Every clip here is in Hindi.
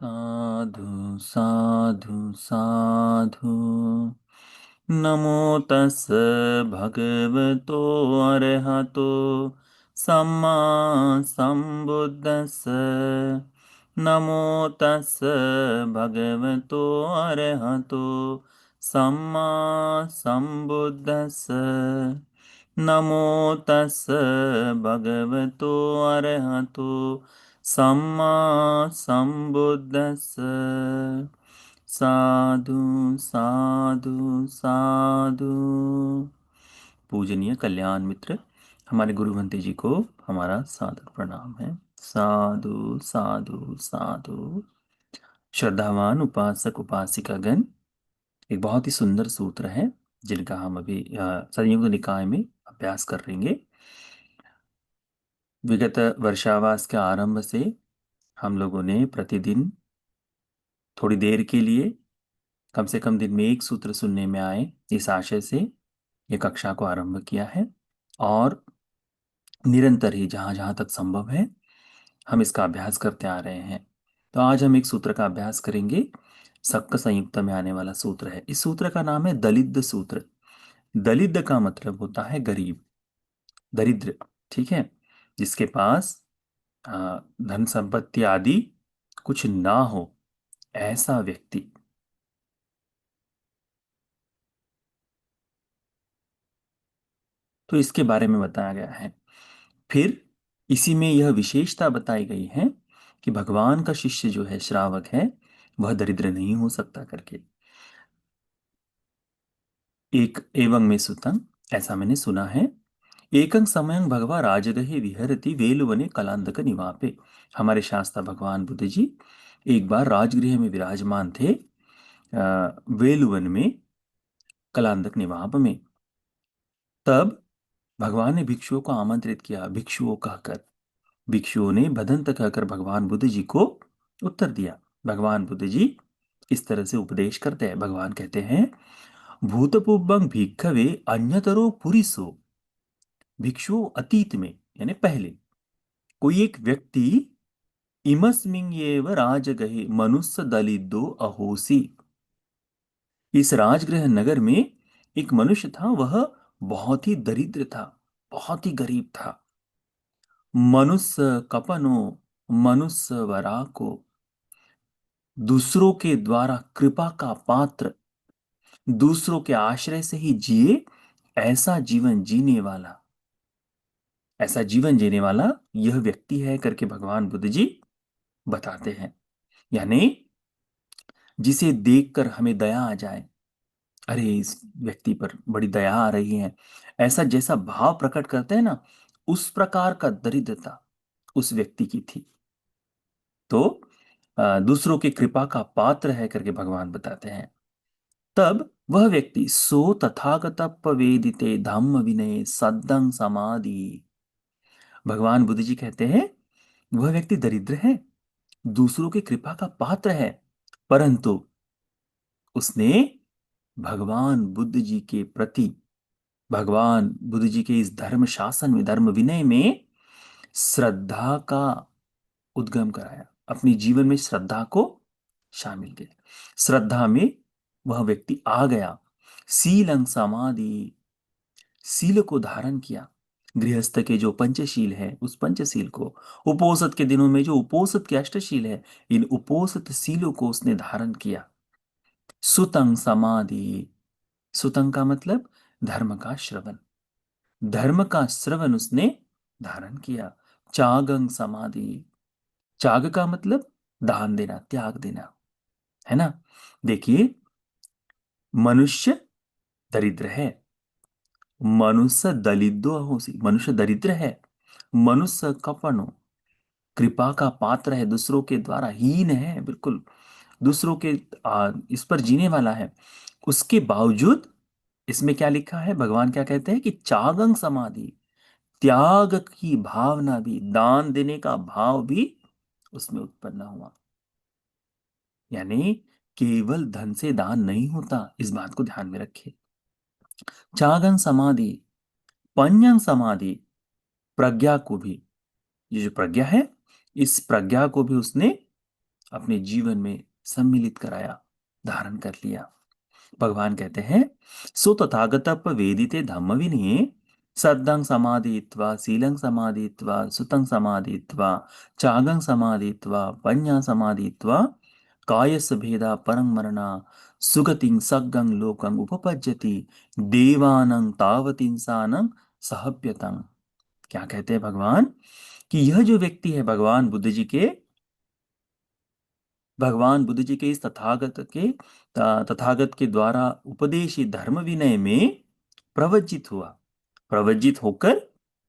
साधु साधु साधु। नमो तस् भगवतो अरहतो सम्मा सम्बुद्दस्स। नमो तस् भगवतो अरहतो सम्मा सम्बुद्दस्स। नमो तस् भगवतो अरहतो सम्मा संबुद्दस्स। साधु साधु साधु। पूजनीय कल्याण मित्र, हमारे गुरु भंते जी को हमारा सादर प्रणाम है। साधु साधु साधु। श्रद्धावान उपासक उपासिकागण, एक बहुत ही सुंदर सूत्र है जिनका हम अभी संयुक्त निकाय में अभ्यास कर रहेंगे। विगत वर्षावास के आरंभ से हम लोगों ने प्रतिदिन थोड़ी देर के लिए कम से कम दिन में एक सूत्र सुनने में आए, इस आशय से ये कक्षा को आरंभ किया है। और निरंतर ही जहाँ जहाँ तक संभव है हम इसका अभ्यास करते आ रहे हैं। तो आज हम एक सूत्र का अभ्यास करेंगे। सक्क संयुक्त में आने वाला सूत्र है। इस सूत्र का नाम है दलिद्र सूत्र। दलिद्र का मतलब होता है गरीब, दरिद्र। ठीक है, जिसके पास धन संपत्ति आदि कुछ ना हो, ऐसा व्यक्ति। तो इसके बारे में बताया गया है। फिर इसी में यह विशेषता बताई गई है कि भगवान का शिष्य जो है, श्रावक है, वह दरिद्र नहीं हो सकता करके। एक एवं में सुतंग, ऐसा मैंने सुना है। एकं समयं भगवा राजगहे विहरति वेलुवने कलांदक निवापे। हमारे शास्त्र भगवान बुद्ध जी एक बार राजगृह में विराजमान थे, वेलुवन में, कलांदक निवाप में। तब भगवान ने भिक्षुओं को आमंत्रित किया। भिक्षुओं कहकर, भिक्षुओं ने भदंत कहकर भगवान बुद्ध जी को उत्तर दिया। भगवान बुद्ध जी इस तरह से उपदेश करते हैं। भगवान कहते हैं, भूतपूर्वं भिक्खवे अन्यतरो पुरिसो। भिक्षुओं अतीत में यानी पहले कोई एक व्यक्ति, इमस्मिंग एव राजगहे मनुष्य दलितो अहोसी। इस राजगृह नगर में एक मनुष्य था, वह बहुत ही दरिद्र था, बहुत ही गरीब था। मनुष्य कपनो मनुष्य वरा को, दूसरों के द्वारा कृपा का पात्र, दूसरों के आश्रय से ही जिए, ऐसा जीवन जीने वाला, ऐसा जीवन जीने वाला यह व्यक्ति है करके भगवान बुद्ध जी बताते हैं। यानी जिसे देखकर हमें दया आ जाए, अरे इस व्यक्ति पर बड़ी दया आ रही है, ऐसा जैसा भाव प्रकट करते हैं ना, उस प्रकार का दरिद्रता उस व्यक्ति की थी। तो दूसरों की कृपा का पात्र है करके भगवान बताते हैं। तब वह व्यक्ति सो तथागत वेदिते धम्म विनय सद्दं समाधि। भगवान बुद्ध जी कहते हैं, वह व्यक्ति दरिद्र है, दूसरों की कृपा का पात्र है, परंतु उसने भगवान बुद्ध जी के प्रति, भगवान बुद्ध जी के इस धर्म शासन में, धर्म विनय में श्रद्धा का उद्गम कराया। अपनी जीवन में श्रद्धा को शामिल किया। श्रद्धा में वह व्यक्ति आ गया। सीलं समाधि, सील को धारण किया। गृहस्थ के जो पंचशील है, उस पंचशील को, उपोषित के दिनों में जो उपोषित के अष्टशील है, इन उपोषित शीलों को उसने धारण किया। सुतंग समाधि, सुतंग का मतलब धर्म का श्रवण, धर्म का श्रवण उसने धारण किया। चागंग समाधि, त्याग का मतलब दान देना, त्याग देना, है ना। देखिए, मनुष्य दरिद्र है, मनुष्य दलिद्रो अहोसी, मनुष्य दरिद्र है, मनुष्य कपनो कृपा का पात्र है, दूसरों के द्वारा हीन है, बिल्कुल दूसरों के इस पर जीने वाला है। उसके बावजूद इसमें क्या लिखा है, भगवान क्या कहते हैं कि चागंग समाधि, त्याग की भावना भी, दान देने का भाव भी उसमें उत्पन्न हुआ। यानी केवल धन से दान नहीं होता, इस बात को ध्यान में रखिए। चागन समाधि, पंयंग समाधि, प्रज्ञा को भी, ये जो प्रज्ञा है, इस प्रज्ञा को भी उसने अपने जीवन में सम्मिलित कराया, धारण कर लिया। भगवान कहते हैं, सो तथागतप वेदिते धम्म विनये सद्दं समादित्वा शीलं समादित्वा सुतं समादित्वा चागं समादित्वा पඤ्ඤा समादित्वा कायस भेदा परं मरणा सुगतिं सग्गं लोकं उपपज्यति देवानं तावतिंसानं सहप्यतं। क्या कहते हैं भगवान कि यह जो व्यक्ति है, भगवान बुद्ध जी के इस तथागत के द्वारा उपदेशित धर्म विनय में प्रवज्जित हुआ, प्रवज्जित होकर,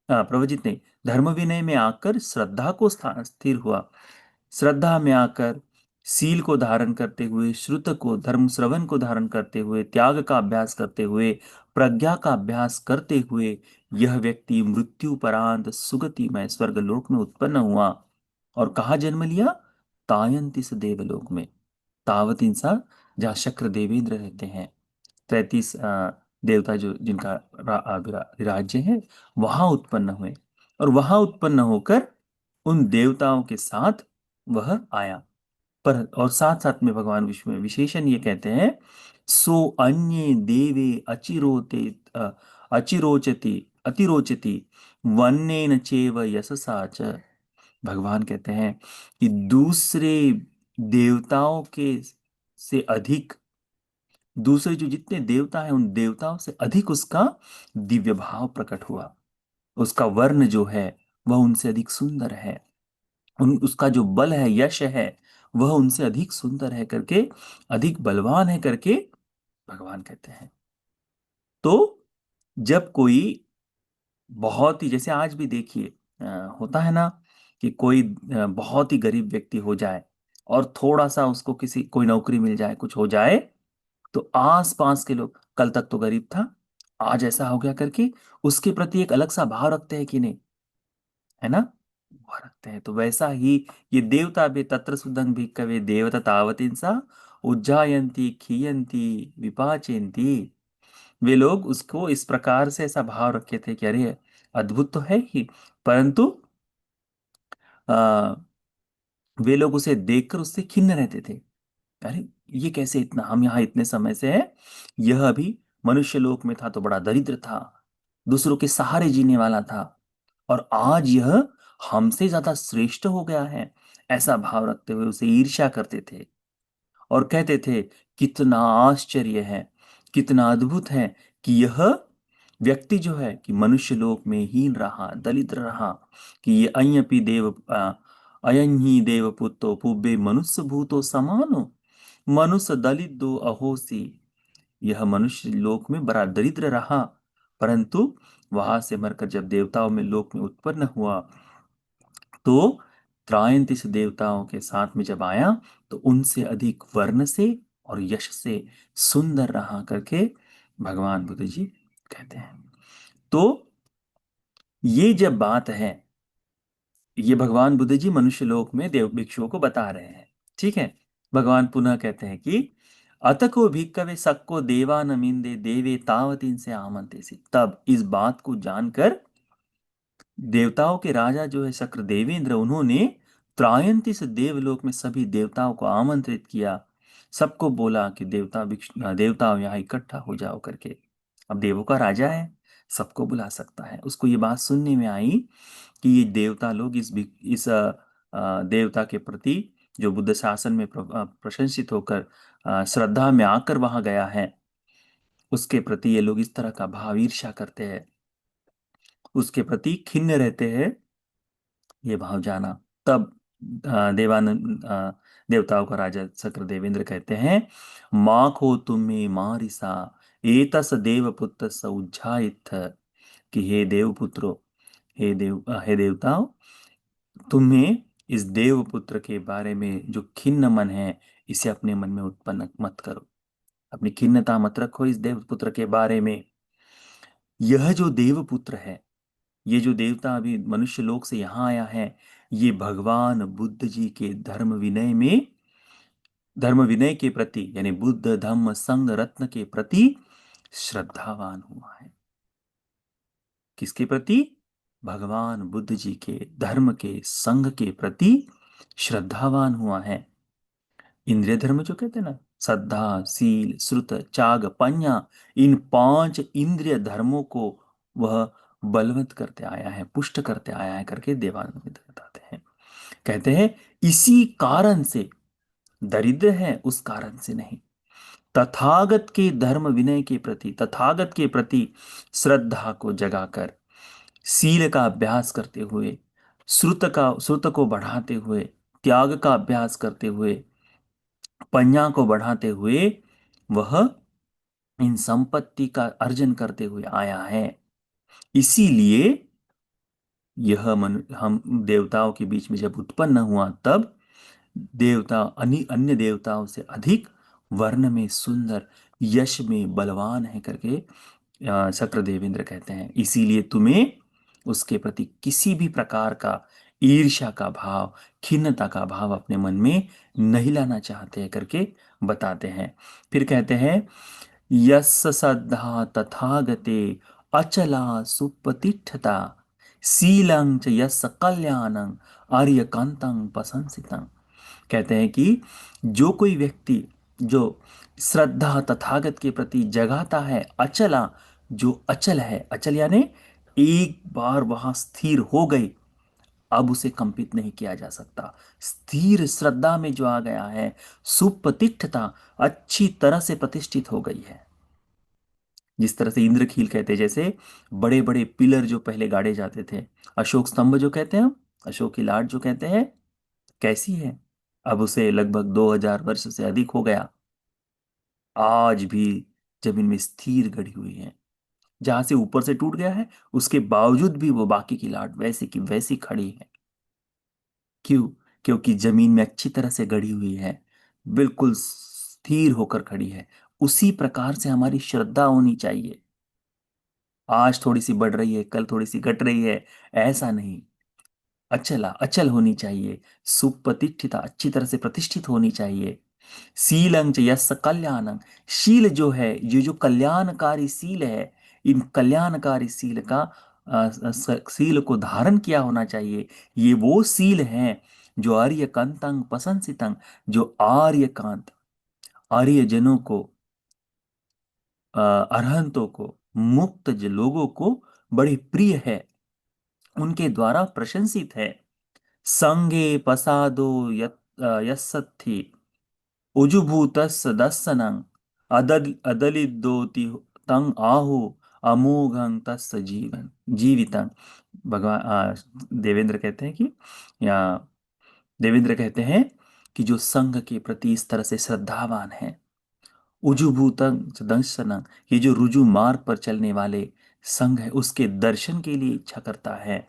प्रवज्जित नहीं, धर्म विनय में आकर श्रद्धा को स्थिर हुआ, श्रद्धा में आकर सील को धारण करते हुए, श्रुत को, धर्म श्रवण को धारण करते हुए, त्याग का अभ्यास करते हुए, प्रज्ञा का अभ्यास करते हुए यह व्यक्ति मृत्यु परांत सुगति में स्वर्गलोक में उत्पन्न हुआ। और कहाँ जन्म लिया? तायंतिस देवलोक में, तावतिंसा, जहाँ शक्र देवेंद्र रहते हैं, 33 देवता जो जिनका राज्य है, वहां उत्पन्न हुए। और वहां उत्पन्न होकर उन देवताओं के साथ वह आया। पर और साथ साथ में भगवान विष्णु में विशेषण ये कहते हैं, सो अन्ये देवे अचिरोते अचिरोचति अतिरोचति वन्नेन चेव यशसा च। भगवान कहते हैं कि दूसरे देवताओं के से अधिक, दूसरे जो जितने देवता हैं उन देवताओं से अधिक उसका दिव्य भाव प्रकट हुआ। उसका वर्ण जो है वह उनसे अधिक सुंदर है, उसका जो बल है, यश है, वह उनसे अधिक सुंदर है करके, अधिक बलवान है करके भगवान कहते हैं। तो जब कोई बहुत ही, जैसे आज भी देखिए होता है ना कि कोई बहुत ही गरीब व्यक्ति हो जाए और थोड़ा सा उसको किसी कोई नौकरी मिल जाए, कुछ हो जाए, तो आस पास के लोग, कल तक तो गरीब था आज ऐसा हो गया करके उसके प्रति एक अलग सा भाव रखते हैं कि नहीं, है ना? वो रखते हैं। तो वैसा ही ये देवता भी, तत्र सुदं भिक्खवे देवता तावतिंसा उज्जायंती खीयंती विपाचयंती। वे लोग उसको इस प्रकार से ऐसा भाव रखे थे कि अरे अद्भुत तो है ही, परंतु आ, वे लोग उसे देखकर उससे खिन्न रहते थे। अरे ये कैसे, इतना हम यहाँ इतने समय से है, यह अभी मनुष्य लोक में था तो बड़ा दरिद्र था, दूसरों के सहारे जीने वाला था, और आज यह हमसे ज्यादा श्रेष्ठ हो गया है, ऐसा भाव रखते हुए उसे ईर्ष्या करते थे। और कहते थे, कितना आश्चर्य है, कितना अद्भुत है कि यह व्यक्ति जो है कि मनुष्य लोक में हीन रहा, दलित रहा, कि ये अय्यपि देव अयं ही देव पुत्रो पुब्बे मनुष्य भूतो समानो मनुष्य दलित दो अहोसी। यह मनुष्य लोक में बड़ा दरिद्र रहा, परंतु वहां से मरकर जब देवताओं में लोक में उत्पन्न हुआ तो त्रायंतिस देवताओं के साथ में जब आया तो उनसे अधिक वर्ण से और यश से सुंदर रहा करके भगवान बुद्ध जी कहते हैं। तो ये जब बात है, ये भगवान बुद्ध जी मनुष्य लोक में देव भिक्षुओं को बता रहे हैं, ठीक है। भगवान पुनः कहते हैं कि अतको भिक्कवे सक्को देवा न मिंदे देवे तावतीन से आमंते से। तब इस बात को जानकर देवताओं के राजा जो है शक्र देवेंद्र, उन्होंने त्रायंतिस देवलोक में सभी देवताओं को आमंत्रित किया, सबको बोला कि देवताओं यहाँ इकट्ठा हो जाओ करके। अब देवों का राजा है, सबको बुला सकता है। उसको ये बात सुनने में आई कि ये देवता लोग इस देवता के प्रति जो बुद्ध शासन में प्रशंसित होकर श्रद्धा में आकर वहां गया है, उसके प्रति ये लोग इस तरह का भाव, ईर्ष्या करते हैं, उसके प्रति खिन्न रहते हैं, ये भाव जाना। तब देवताओं का राजा शक्र देवेंद्र कहते हैं, माँ को तुम्हें मारिसा एतस देवपुत्र स उज्जाइत। कि हे देवपुत्रो, हे देवताओं, तुम्हें इस देवपुत्र के बारे में जो खिन्न मन है, इसे अपने मन में उत्पन्न मत करो, अपनी खिन्नता मत रखो इस देवपुत्र के बारे में। यह जो देवपुत्र है, ये जो देवता अभी मनुष्य लोक से यहाँ आया है, ये भगवान बुद्ध जी के धर्म विनय के प्रति, यानी बुद्ध धम्म संघ रत्न के प्रति श्रद्धावान हुआ है। किसके प्रति? भगवान बुद्ध जी के धर्म के संघ के प्रति श्रद्धावान हुआ है। इंद्रिय धर्म जो कहते हैं ना, श्रद्धा, सील, श्रुत, चाग, पඤ्ञा, इन 5 इंद्रिय धर्मों को वह बलवत करते आया है, पुष्ट करते आया है करके देवानंद बताते हैं। कहते हैं इसी कारण से दरिद्र है, उस कारण से नहीं। तथागत के धर्म विनय के प्रति, तथागत के प्रति श्रद्धा को जगाकर, सील का अभ्यास करते हुए, श्रुत को बढ़ाते हुए, त्याग का अभ्यास करते हुए, पඤ्ञा को बढ़ाते हुए, वह इन संपत्ति का अर्जन करते हुए आया है। इसीलिए यह हम देवताओं के बीच में जब उत्पन्न हुआ, तब देवता अन्य अन्य देवताओं से अधिक वर्ण में सुंदर, यश में बलवान है करके शक्र देवेंद्र कहते हैं। इसीलिए तुम्हें उसके प्रति किसी भी प्रकार का ईर्ष्या का भाव, खिन्नता का भाव अपने मन में नहीं लाना चाहते हैं करके बताते हैं। फिर कहते हैं यस्य श्रद्धा तथागते अचला सुपतिष्ठता शीलं च यस्य कल्याणं आर्यकांतं प्रशंसितं। कहते हैं कि जो कोई व्यक्ति जो श्रद्धा तथागत के प्रति जगाता है, अचला, जो अचल है, अचल यानी एक बार वहां स्थिर हो गई, अब उसे कंपित नहीं किया जा सकता, स्थिर श्रद्धा में जो आ गया है, सुप्रतिष्ठता, अच्छी तरह से प्रतिष्ठित हो गई है। जिस तरह से इंद्रखील कहते हैं, जैसे बड़े बड़े पिलर जो पहले गाड़े जाते थे, अशोक स्तंभ जो कहते हैं हम, अशोक की लाट जो कहते हैं, कैसी है, अब उसे लगभग 2000 वर्ष से अधिक हो गया, आज भी जमीन में स्थिर गड़ी हुई है। जहां से ऊपर से टूट गया है, उसके बावजूद भी वो बाकी की लाट वैसे की वैसी खड़ी है। क्यों? क्योंकि जमीन में अच्छी तरह से गड़ी हुई है, बिल्कुल स्थिर होकर खड़ी है। उसी प्रकार से हमारी श्रद्धा होनी चाहिए। आज थोड़ी सी बढ़ रही है, कल थोड़ी सी घट रही है, ऐसा नहीं। अचला, अचल होनी चाहिए, सुप्रतिष्ठिता, अच्छी तरह से प्रतिष्ठित होनी चाहिए। शीलं च यस्य कल्याणं, शील जो है, ये जो कल्याणकारी शील है, इन कल्याणकारी शील का शील को धारण किया होना चाहिए। ये वो शील हैं जो आर्यकांतं प्रशंसितं, जो आर्यकांत, आर्य जनों को, अरहंतों को, मुक्त लोगों को बड़े प्रिय है, उनके द्वारा प्रशंसित है। संगे पसादो यस्सत्थि उजुभूतस्य दर्शनं अदलिदोति तं आहु अमोघं तस्य जीवन जीवितं। भगवान देवेंद्र कहते हैं कि, या देवेंद्र कहते हैं कि जो संघ के प्रति इस तरह से श्रद्धावान है, उजुभूतं दर्शनं, ये जो रुजु मार्ग पर चलने वाले संघ है, उसके दर्शन के लिए इच्छा करता है,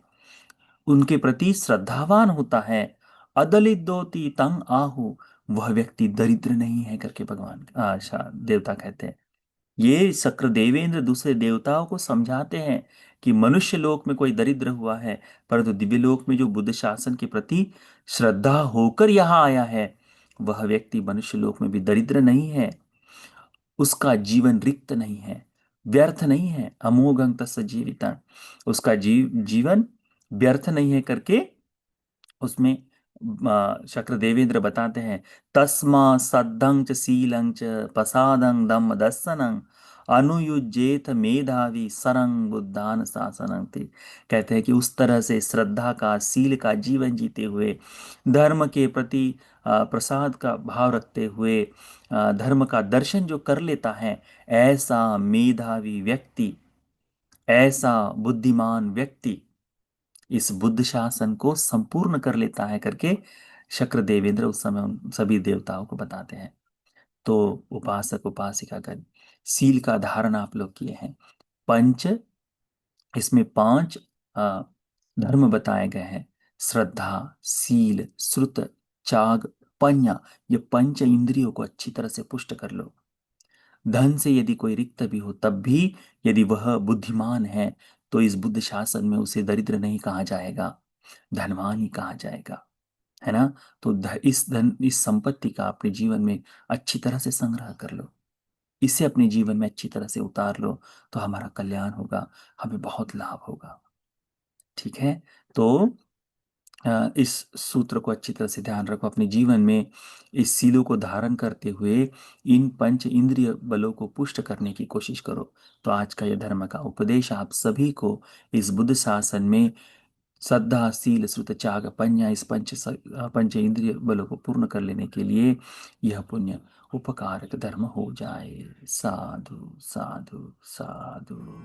उनके प्रति श्रद्धावान होता है, अदलित दोती तंग आहु, वह व्यक्ति दरिद्र नहीं है करके भगवान देवता कहते हैं। ये शक्र देवेंद्र दूसरे देवताओं को समझाते हैं कि मनुष्य लोक में कोई दरिद्र हुआ है, परंतु दिव्य लोक में जो बुद्ध शासन के प्रति श्रद्धा होकर यहाँ आया है, वह व्यक्ति मनुष्य लोक में भी दरिद्र नहीं है, उसका जीवन रिक्त नहीं है, व्यर्थ नहीं है। अमोघं तस्य जीवितं, उसका जीवन व्यर्थ नहीं है करके उसमें शक्र देवेंद्र बताते हैं। तस्मा सद्धं च शीलं च प्रसादं दम दर्शनं अनुयुज्येत मेधावी सरंग बुद्धान शासनं ते। कहते हैं कि उस तरह से श्रद्धा का, शील का जीवन जीते हुए, धर्म के प्रति प्रसाद का भाव रखते हुए, धर्म का दर्शन जो कर लेता है, ऐसा मेधावी व्यक्ति, ऐसा बुद्धिमान व्यक्ति इस बुद्ध शासन को संपूर्ण कर लेता है करके शक्र देवेंद्र उस समय उन सभी देवताओं को बताते हैं। तो उपासक उपासिकागण, सील का धारण आप लोग किए हैं। पंच, इसमें 5 अ, धर्म बताए गए हैं, श्रद्धा, सील, श्रुत, चाग, पඤ्ञा। ये पंच इंद्रियों को अच्छी तरह से पुष्ट कर लो। धन से यदि कोई रिक्त भी हो, तब भी यदि वह बुद्धिमान है, तो इस बुद्ध शासन में उसे दरिद्र नहीं कहा जाएगा, धनवान ही कहा जाएगा, है ना। तो इस संपत्ति का अपने जीवन में अच्छी तरह से संग्रह कर लो, इसे अपने जीवन में अच्छी तरह से उतार लो, तो हमारा कल्याण होगा, हमें बहुत लाभ होगा। ठीक है। तो इस सूत्र को अच्छी तरह से ध्यान रखो अपने जीवन में। इस सीलों को धारण करते हुए इन पंच इंद्रिय बलों को पुष्ट करने की कोशिश करो। तो आज का यह धर्म का उपदेश आप सभी को इस बुद्ध शासन में श्रद्धा, शील, श्रुत, त्याग, पඤ्ञा, इस पंच इंद्रिय बलों को पूर्ण कर लेने के लिए यह पुण्य उपकारक धर्म हो जाए। साधु साधु साधु।